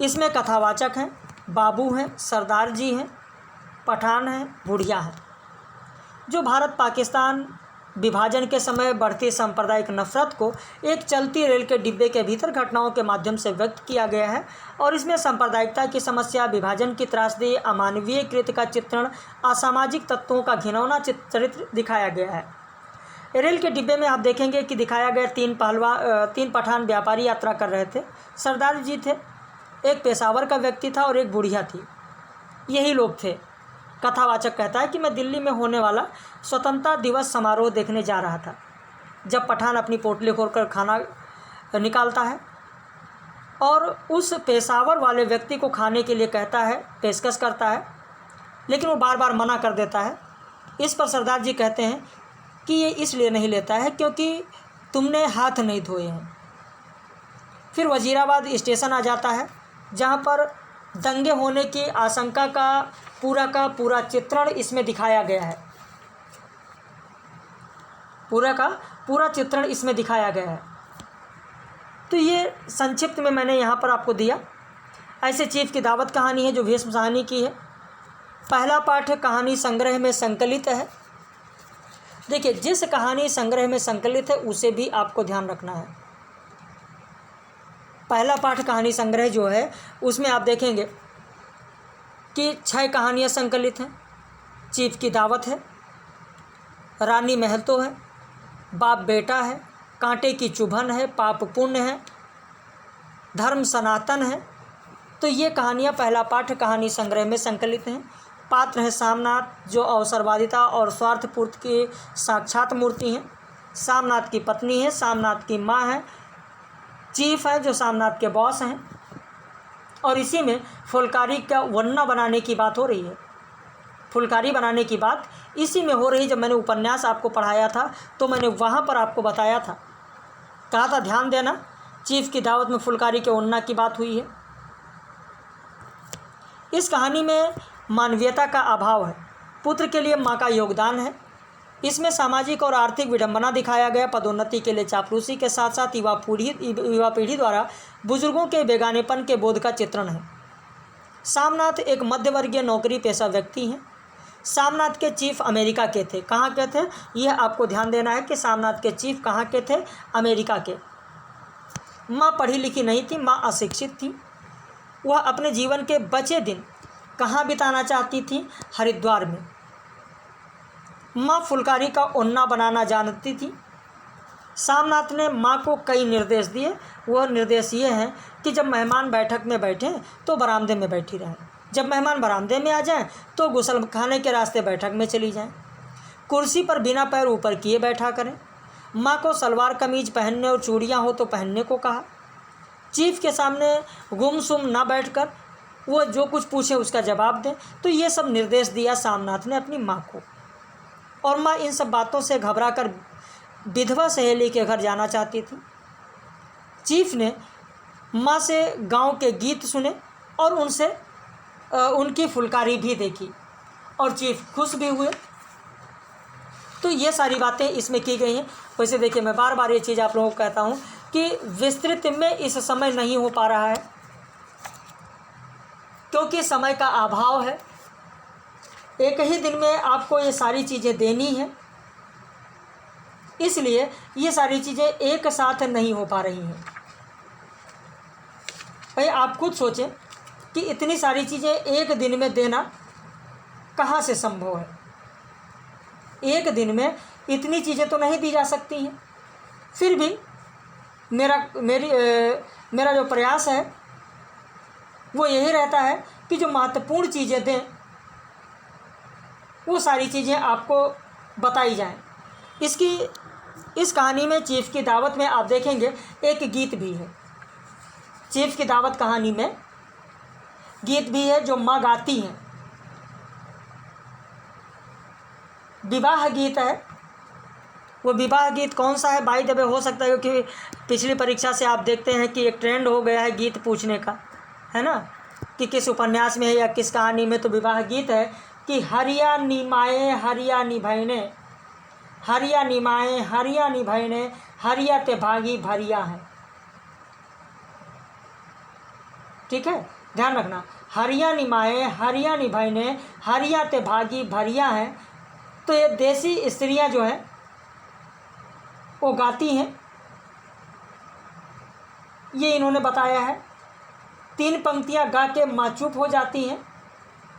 इसमें कथावाचक हैं, बाबू हैं, सरदार जी हैं, पठान हैं, बुढ़िया हैं। जो भारत पाकिस्तान विभाजन के समय बढ़ती सांप्रदायिक नफरत को एक चलती रेल के डिब्बे के भीतर घटनाओं के माध्यम से व्यक्त किया गया है। और इसमें सांप्रदायिकता की समस्या, विभाजन की त्रासदी, अमानवीय कृत्य का चित्रण, असामाजिक तत्वों का घिनौना चरित्र दिखाया गया है। रेल के डिब्बे में आप देखेंगे कि दिखाया गया 3 पठान व्यापारी यात्रा कर रहे थे। सरदार जी थे, एक पेशावर का व्यक्ति था और एक बुढ़िया थी, यही लोग थे। कथावाचक कहता है कि मैं दिल्ली में होने वाला स्वतंत्रता दिवस समारोह देखने जा रहा था, जब पठान अपनी पोटली खोलकर खाना निकालता है और उस पेशावर वाले व्यक्ति को खाने के लिए कहता है, पेशकश करता है, लेकिन वो बार बार मना कर देता है। इस पर सरदार जी कहते हैं कि ये इसलिए नहीं लेता है क्योंकि तुमने हाथ नहीं धोए हैं। फिर वजीराबाद स्टेशन आ जाता है, जहाँ पर दंगे होने की आशंका का पूरा चित्रण इसमें दिखाया गया है। पूरा का पूरा चित्रण इसमें दिखाया गया है। तो ये संक्षिप्त में मैंने यहाँ पर आपको दिया। ऐसे चीफ की दावत कहानी है जो भीष्म साहनी की है। पहला पाठ कहानी संग्रह में संकलित है। देखिए, जिस कहानी संग्रह में संकलित है उसे भी आपको ध्यान रखना है। पहला पाठ कहानी संग्रह जो है उसमें आप देखेंगे कि 6 कहानियाँ संकलित हैं। चीफ की दावत है, रानी महल तो है, बाप बेटा है, कांटे की चुभन है, पाप पुण्य है, धर्म सनातन है। तो ये कहानियाँ पहला पाठ कहानी संग्रह में संकलित हैं। पात्र हैं सामनाथ, जो अवसरवादिता और स्वार्थपूर्ति की साक्षात मूर्ति हैं। सामनाथ की पत्नी है, सामनाथ की माँ है, चीफ है जो सामनाथ के बॉस हैं। और इसी में फुलकारी का वन्ना बनाने की बात हो रही है। फुलकारी बनाने की बात इसी में हो रही। जब मैंने उपन्यास आपको पढ़ाया था तो मैंने वहाँ पर आपको बताया था, कहा था ध्यान देना, चीफ की दावत में फुलकारी के वन्ना की बात हुई है। इस कहानी में मानवीयता का अभाव है, पुत्र के लिए माँ का योगदान है। इसमें सामाजिक और आर्थिक विडंबना दिखाया गया। पदोन्नति के लिए चापलूसी के साथ साथ युवा पीढ़ी द्वारा बुजुर्गों के बेगानेपन के बोध का चित्रण है। सामनाथ एक मध्यवर्गीय नौकरी पेशा व्यक्ति हैं। सामनाथ के चीफ अमेरिका के थे। कहाँ के थे, यह आपको ध्यान देना है कि सामनाथ के चीफ कहाँ के थे, अमेरिका के। माँ पढ़ी लिखी नहीं थी, माँ अशिक्षित थी। वह अपने जीवन के बचे दिन कहाँ बिताना चाहती थी, हरिद्वार में। माँ फुलकारी का ओन्ना बनाना जानती थी। सामनाथ ने माँ को कई निर्देश दिए। वह निर्देश ये हैं कि जब मेहमान बैठक में बैठें तो बरामदे में बैठी रहें, जब मेहमान बरामदे में आ जाएं तो गुसल खाने के रास्ते बैठक में चली जाएं, कुर्सी पर बिना पैर ऊपर किए बैठा करें। माँ को सलवार कमीज पहनने और चूड़ियाँ हो तो पहनने को कहा। चीफ के सामने गुमसुम ना बैठकर वो जो कुछ पूछे उसका जवाब दें। तो ये सब निर्देश दिया सामनाथ ने अपनी माँ को। और माँ इन सब बातों से घबराकर विधवा सहेली के घर जाना चाहती थी। चीफ ने माँ से गांव के गीत सुने और उनसे उनकी फुलकारी भी देखी और चीफ खुश भी हुए। तो ये सारी बातें इसमें की गई हैं। वैसे देखिए, मैं बार बार ये चीज़ आप लोगों को कहता हूँ कि विस्तृत में इस समय नहीं हो पा रहा है क्योंकि समय का अभाव है। एक ही दिन में आपको ये सारी चीज़ें देनी है, इसलिए ये सारी चीज़ें एक साथ नहीं हो पा रही हैं। भाई आप खुद सोचें कि इतनी सारी चीज़ें एक दिन में देना कहाँ से संभव है। एक दिन में इतनी चीज़ें तो नहीं दी जा सकती हैं। फिर भी मेरा जो प्रयास है वो यही रहता है कि जो महत्वपूर्ण चीज़ें दें वो सारी चीज़ें आपको बताई जाएं। इस कहानी में चीफ की दावत में आप देखेंगे एक गीत भी है। चीफ की दावत कहानी में गीत भी है जो माँ गाती हैं। विवाह गीत है। वो विवाह गीत कौन सा है, बाय द वे हो सकता है क्योंकि पिछली परीक्षा से आप देखते हैं कि एक ट्रेंड हो गया है गीत पूछने का, है ना, कि किस उपन्यास में है या किस कहानी में। तो विवाह गीत है कि हरिया निमाए हरिया निभैने, हरिया निमाए हरिया निभैने, हरिया ते भागी भरिया है। ठीक है, ध्यान रखना, हरिया निमाए हरिया निभैने, हरिया ते भागी भरिया है। तो ये देसी स्त्रियां जो हैं वो गाती हैं, ये इन्होंने बताया है। 3 पंक्तियां गा के माँ चुप हो जाती हैं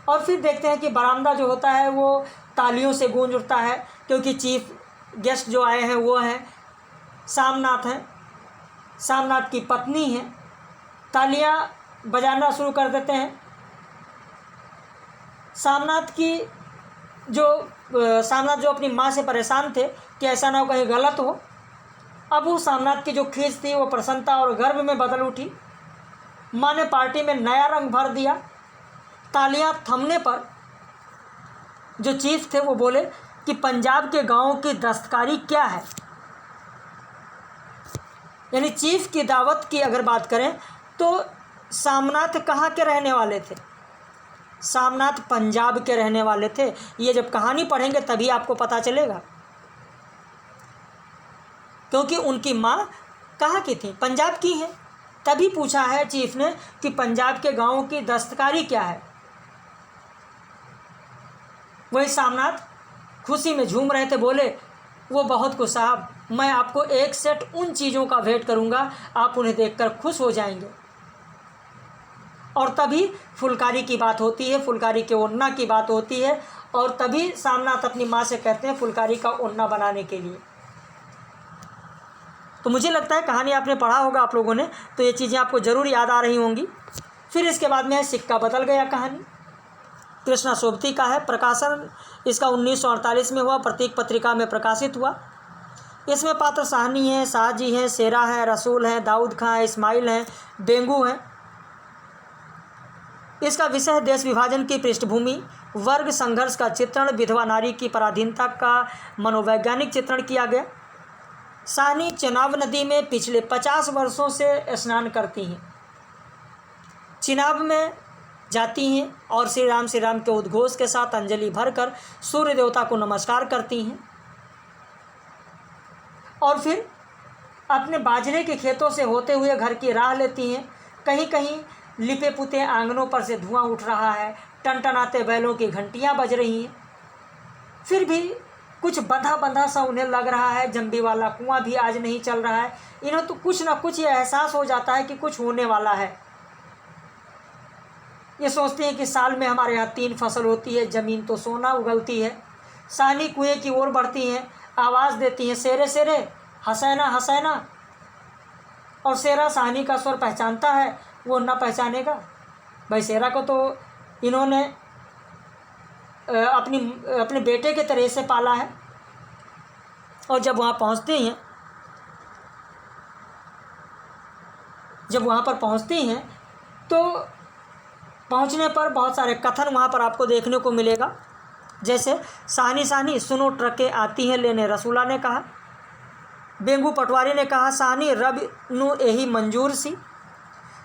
और फिर देखते हैं कि बरामदा जो होता है वो तालियों से गूंज उठता है क्योंकि चीफ गेस्ट जो आए हैं वो हैं सामनाथ हैं, सामनाथ की पत्नी हैं। तालियां बजाना शुरू कर देते हैं। सामनाथ जो अपनी माँ से परेशान थे कि ऐसा ना हो कहीं गलत हो, अब वो सामनाथ की जो खींच थी वो प्रसन्नता और गर्व में बदल उठी। माँ ने पार्टी में नया रंग भर दिया। तालियां थमने पर जो चीफ थे वो बोले कि पंजाब के गांवों की दस्तकारी क्या है। यानी चीफ की दावत की अगर बात करें तो सामनाथ कहाँ के रहने वाले थे? सामनाथ पंजाब के रहने वाले थे। ये जब कहानी पढ़ेंगे तभी आपको पता चलेगा, क्योंकि उनकी माँ कहाँ की थी? पंजाब की है। तभी पूछा है चीफ ने कि पंजाब के गाँवों की दस्तकारी क्या है। वही सामनाथ खुशी में झूम रहे थे, बोले वो बहुत खुश साहब, मैं आपको एक सेट उन चीज़ों का भेंट करूँगा, आप उन्हें देखकर खुश हो जाएंगे। और तभी फुलकारी की बात होती है, फुलकारी के ओढ़ना की बात होती है, और तभी सामनाथ अपनी माँ से कहते हैं फुलकारी का ओढ़ना बनाने के लिए। तो मुझे लगता है कहानी आपने पढ़ा होगा आप लोगों ने, तो ये चीज़ें आपको ज़रूर याद आ रही होंगी। फिर इसके बाद में है सिक्का बदल गया कहानी। कृष्णा सोबती का है। प्रकाशन इसका 1948 में हुआ, प्रतीक पत्रिका में प्रकाशित हुआ। इसमें पात्र साहनी हैं, शाहजी हैं, शेरा हैं, रसूल हैं, दाऊद खां हैं, इस्माइल हैं, बेंगू हैं। इसका विषय है देश विभाजन की पृष्ठभूमि, वर्ग संघर्ष का चित्रण, विधवा नारी की पराधीनता का मनोवैज्ञानिक चित्रण किया गया। साहनी चेनाब नदी में पिछले 50 वर्षों से स्नान करती हैं। चिनाब में जाती हैं और श्री राम के उद्घोष के साथ अंजलि भरकर सूर्य देवता को नमस्कार करती हैं, और फिर अपने बाजरे के खेतों से होते हुए घर की राह लेती हैं। कहीं कहीं लिपे पुते आंगनों पर से धुआं उठ रहा है, टनटनाते बैलों की घंटियां बज रही हैं। फिर भी कुछ बंधा बंधा सा उन्हें लग रहा है, जंबी वाला कुआं भी आज नहीं चल रहा है। इन्हें तो कुछ ना कुछ ये एहसास हो जाता है कि कुछ होने वाला है। ये सोचते हैं कि साल में हमारे यहाँ 3 फसल होती है, ज़मीन तो सोना उगलती है। साहनी कुएं की ओर बढ़ती हैं, आवाज़ देती हैं, शेरे शेरे, हसैना हसैना। और शेरा साहनी का स्वर पहचानता है, वो ना पहचानेगा। भाई शेरा को तो इन्होंने अपने बेटे के तरह से पाला है। और जब वहाँ पहुँचते हैं, तो पहुँचने पर बहुत सारे कथन वहाँ पर आपको देखने को मिलेगा। जैसे साहनी साहनी सुनो ट्रकें आती हैं लेने, रसूला ने कहा। बेंगू पटवारी ने कहा साहनी रब नू यही मंजूर सी।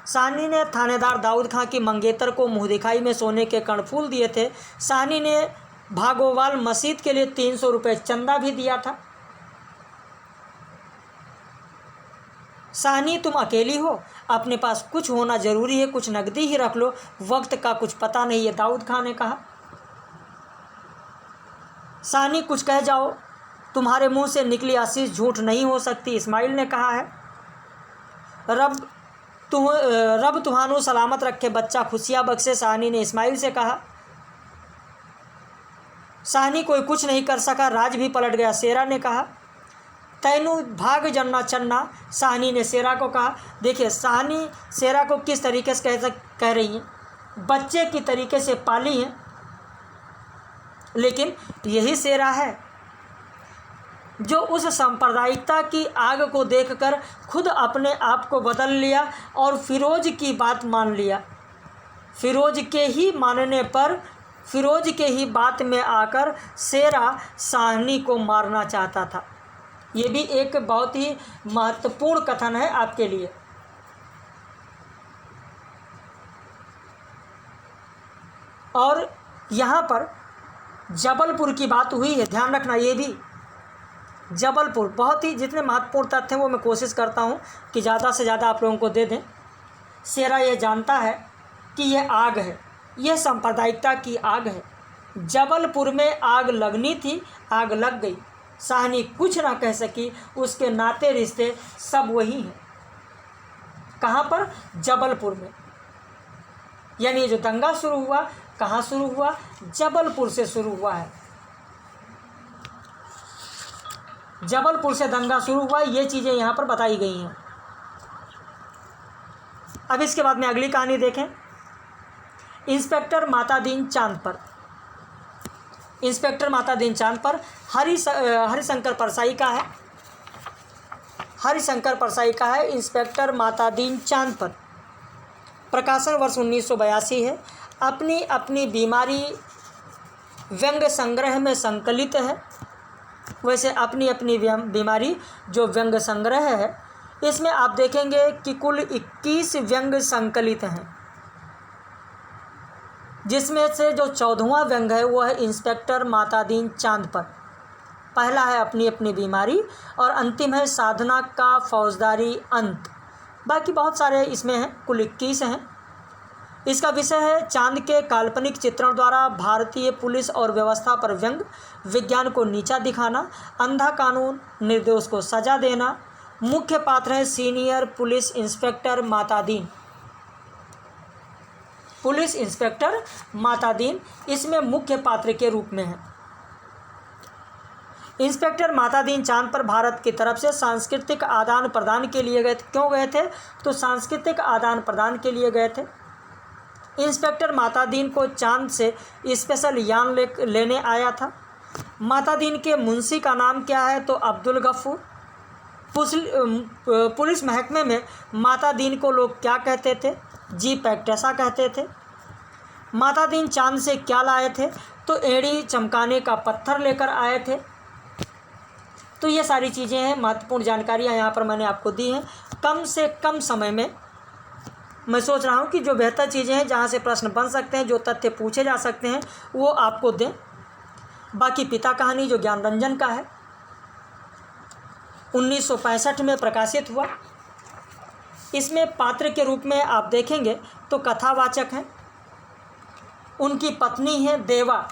साहनी ने थानेदार दाऊद खां की मंगेतर को मुँह दिखाई में सोने के कर्णफूल दिए थे। साहनी ने भागोवाल मस्जिद के लिए 300 रुपये चंदा भी दिया था। साहनी तुम अकेली हो, अपने पास कुछ होना ज़रूरी है, कुछ नकदी ही रख लो, वक्त का कुछ पता नहीं है, दाऊद खां ने कहा। साहनी कुछ कह जाओ, तुम्हारे मुंह से निकली आशीष झूठ नहीं हो सकती, इस्माइल ने कहा है। रब तुम्हानू सलामत रखे, बच्चा खुशियाँ बख्शे, साहनी ने इस्माइल से कहा। साहनी कोई कुछ नहीं कर सका, राज भी पलट गया, शेरा ने कहा। तैनू भाग जन्ना चन्ना, साहनी ने शेरा को कहा। देखिए साहनी शेरा को किस तरीके से कह रही हैं, बच्चे की तरीके से पाली हैं, लेकिन यही शेरा है जो उस सांप्रदायिकता की आग को देखकर खुद अपने आप को बदल लिया और फिरोज की बात मान लिया। फिरोज के ही मानने पर, फिरोज के ही बात में आकर शेरा साहनी को मारना चाहता था। ये भी एक बहुत ही महत्वपूर्ण कथन है आपके लिए। और यहाँ पर जबलपुर की बात हुई है, ध्यान रखना। ये भी जबलपुर बहुत ही, जितने महत्वपूर्ण तथ्य हैं वो मैं कोशिश करता हूँ कि ज़्यादा से ज़्यादा आप लोगों को दे दें। शेरा ये जानता है कि ये आग है, यह सांप्रदायिकता की आग है। जबलपुर में आग लगनी थी, आग लग गई। साहनी कुछ ना कह सकी, उसके नाते रिश्ते सब वही हैं। कहाँ पर? जबलपुर में। यानी ये जो दंगा शुरू हुआ, कहाँ शुरू हुआ? जबलपुर से शुरू हुआ है। जबलपुर से दंगा शुरू हुआ, ये चीज़ें यहाँ पर बताई गई हैं। अब इसके बाद में अगली कहानी देखें। इंस्पेक्टर मातादीन चांद पर। इंस्पेक्टर मातादीन चांद पर हरिशंकर परसाई का है। हरिशंकर परसाई का है इंस्पेक्टर मातादीन चांद पर। प्रकाशन वर्ष 1982 है। अपनी अपनी बीमारी व्यंग्य संग्रह में संकलित है। वैसे अपनी अपनी बीमारी जो व्यंग्य संग्रह है इसमें आप देखेंगे कि कुल 21 व्यंग संकलित हैं, जिसमें से जो 14वां व्यंग है वो है इंस्पेक्टर मातादीन चांद पर। पहला है अपनी अपनी बीमारी और अंतिम है साधना का फौजदारी अंत। बाकी बहुत सारे इसमें हैं, कुल 21 हैं। इसका विषय है चांद के काल्पनिक चित्रण द्वारा भारतीय पुलिस और व्यवस्था पर व्यंग, विज्ञान को नीचा दिखाना, अंधा कानून, निर्दोष को सजा देना। मुख्य पात्र है senior police inspector Matadin. Police inspector Matadin इसमें मुख्य पात्र के रूप में है। इंस्पेक्टर मातादीन चांद पर भारत की तरफ से सांस्कृतिक आदान प्रदान के लिए गए थे। क्यों गए थे? तो सांस्कृतिक आदान प्रदान के लिए गए थे। इंस्पेक्टर मातादीन को चांद से स्पेशल यान लेने आया था। मातादीन के मुंशी का नाम क्या है? तो अब्दुल गफूर। पुलिस महकमे में मातादीन को लोग क्या कहते थे? जी पैक्टसा कहते थे। मातादीन चांद से क्या लाए थे? तो एड़ी चमकाने का पत्थर लेकर आए थे। तो ये सारी चीज़ें हैं, महत्वपूर्ण जानकारियाँ यहाँ पर मैंने आपको दी हैं। कम से कम समय में मैं सोच रहा हूँ कि जो बेहतर चीज़ें हैं, जहाँ से प्रश्न बन सकते हैं, जो तथ्य पूछे जा सकते हैं, वो आपको दें। बाकी पिता कहानी जो ज्ञानरंजन का है, 1965 में प्रकाशित हुआ। इसमें पात्र के रूप में आप देखेंगे तो कथावाचक हैं, उनकी पत्नी है देवा,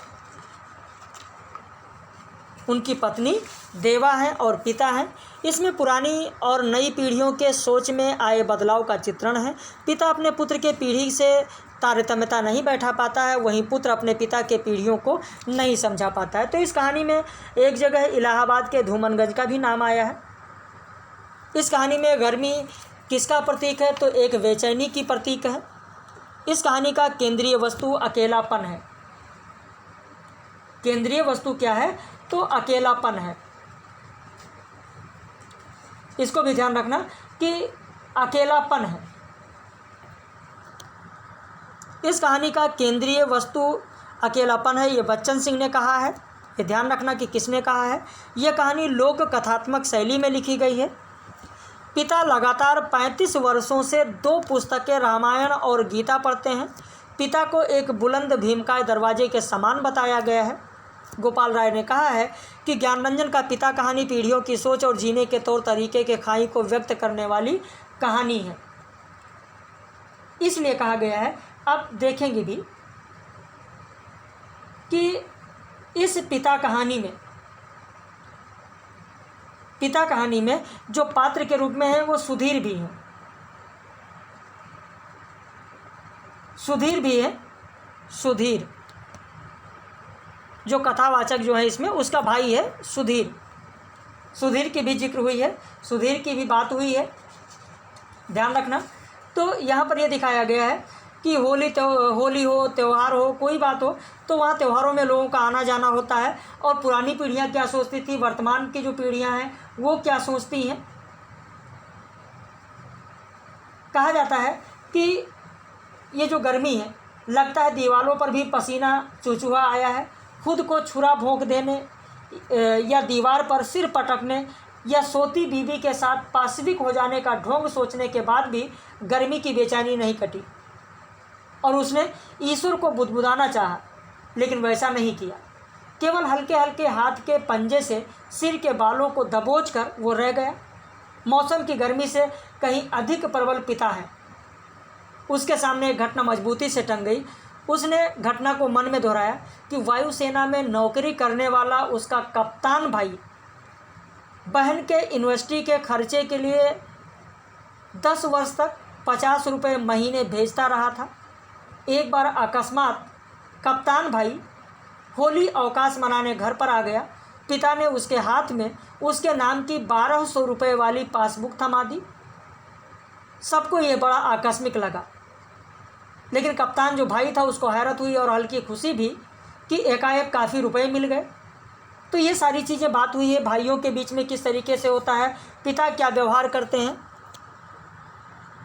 उनकी पत्नी देवा है और पिता हैं। इसमें पुरानी और नई पीढ़ियों के सोच में आए बदलाव का चित्रण है। पिता अपने पुत्र के पीढ़ी से तारतम्यता नहीं बैठा पाता है, वहीं पुत्र अपने पिता के पीढ़ियों को नहीं समझा पाता है। तो इस कहानी में एक जगह इलाहाबाद के धूमनगंज का भी नाम आया है। इस कहानी में गर्मी किसका प्रतीक है? तो एक बेचैनी की प्रतीक है। इस कहानी का केंद्रीय वस्तु अकेलापन है। केंद्रीय वस्तु क्या है? तो अकेलापन है। इसको भी ध्यान रखना कि अकेलापन है। इस कहानी का केंद्रीय वस्तु अकेलापन है, ये बच्चन सिंह ने कहा है। ये ध्यान रखना कि किसने कहा है। यह कहानी लोक कथात्मक शैली में लिखी गई है। पिता लगातार 35 वर्षों से 2 पुस्तकें रामायण और गीता पढ़ते हैं। पिता को एक बुलंद भीमकाय दरवाजे के समान बताया गया है। गोपाल राय ने कहा है कि ज्ञानरंजन का पिता कहानी पीढ़ियों की सोच और जीने के तौर तरीके के खाई को व्यक्त करने वाली कहानी है, इसलिए कहा गया है। अब देखेंगे भी कि इस पिता कहानी में जो पात्र के रूप में है वो सुधीर भी हैं। सुधीर जो कथावाचक जो है इसमें, उसका भाई है सुधीर की भी जिक्र हुई है, सुधीर की भी बात हुई है, ध्यान रखना। तो यहाँ पर यह दिखाया गया है कि होली हो, त्यौहार हो, कोई बात हो, तो वहाँ त्योहारों में लोगों का आना जाना होता है। और पुरानी पीढ़ियाँ क्या सोचती थी, वर्तमान की जो पीढ़ियाँ हैं वो क्या सोचती हैं। कहा जाता है कि ये जो गर्मी है, लगता है दीवारों पर भी पसीना चुचुहा आया है। खुद को छुरा भोंक देने या दीवार पर सिर पटकने या सोती बीवी के साथ पाशविक हो जाने का ढोंग सोचने के बाद भी गर्मी की बेचैनी नहीं कटी और उसने ईश्वर को बुदबुदाना चाहा, लेकिन वैसा नहीं किया। केवल हल्के हल्के हाथ के पंजे से सिर के बालों को दबोचकर वो रह गया। मौसम की गर्मी से कहीं अधिक प्रबल पिता है। उसके सामने एक घटना मजबूती से टंग गई। उसने घटना को मन में दोहराया कि वायुसेना में नौकरी करने वाला उसका कप्तान भाई बहन के यूनिवर्सिटी के खर्चे के लिए 10 वर्ष तक 50 रुपये महीने भेजता रहा था। एक बार अकस्मात कप्तान भाई होली अवकाश मनाने घर पर आ गया। पिता ने उसके हाथ में उसके नाम की 1200 रुपये वाली पासबुक थमा दी। सबको ये बड़ा आकस्मिक लगा, लेकिन कप्तान जो भाई था उसको हैरत हुई और हल्की खुशी भी कि एकाएक काफ़ी रुपए मिल गए। तो ये सारी चीज़ें बात हुई है भाइयों के बीच में किस तरीके से होता है, पिता क्या व्यवहार करते हैं,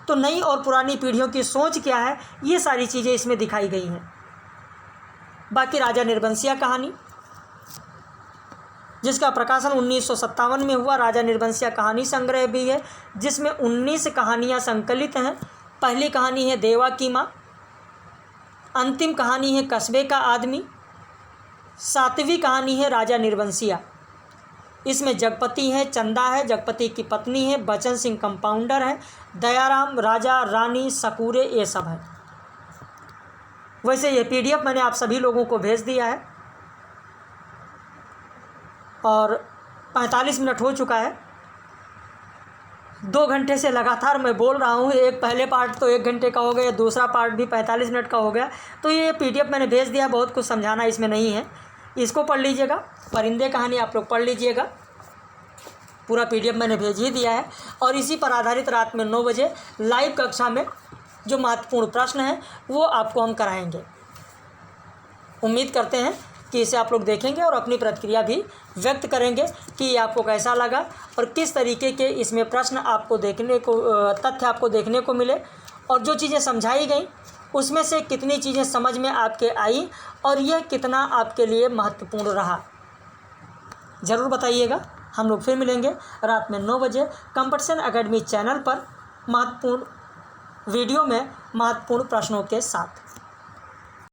तो नई और पुरानी पीढ़ियों की सोच क्या है, ये सारी चीज़ें इसमें दिखाई गई हैं। बाकी राजा निर्बंसिया कहानी, जिसका प्रकाशन 1957 में हुआ। राजा निर्वंशिया कहानी संग्रह भी है जिसमें 19 कहानियाँ संकलित हैं। पहली कहानी है देवा की माँ, अंतिम कहानी है कस्बे का आदमी, 7वीं कहानी है राजा निर्वंशिया। इसमें जगपति है, चंदा है, जगपति की पत्नी है, बचन सिंह कंपाउंडर है, दयाराम, राजा, रानी, सकूरे, ये सब है। वैसे ये PDF मैंने आप सभी लोगों को भेज दिया है और 45 मिनट हो चुका है। 2 घंटे से लगातार मैं बोल रहा हूँ। एक पहले पार्ट तो 1 घंटे का हो गया, दूसरा पार्ट भी 45 मिनट का हो गया। तो ये PDF मैंने भेज दिया, बहुत कुछ समझाना इसमें नहीं है, इसको पढ़ लीजिएगा। परिंदे कहानी आप लोग पढ़ लीजिएगा, पूरा PDF मैंने भेज ही दिया है। और इसी पर आधारित रात में 9 बजे लाइव कक्षा में जो महत्वपूर्ण प्रश्न है वो आपको हम कराएंगे। उम्मीद करते हैं कि इसे आप लोग देखेंगे और अपनी प्रतिक्रिया भी व्यक्त करेंगे कि ये आपको कैसा लगा और किस तरीके के इसमें प्रश्न आपको देखने को, तथ्य आपको देखने को मिले, और जो चीज़ें समझाई गई उसमें से कितनी चीज़ें समझ में आपके आई और यह कितना आपके लिए महत्वपूर्ण रहा, ज़रूर बताइएगा। हम लोग फिर मिलेंगे रात में 9 बजे कंपटीशन एकेडमी चैनल पर महत्वपूर्ण वीडियो में महत्वपूर्ण प्रश्नों के साथ।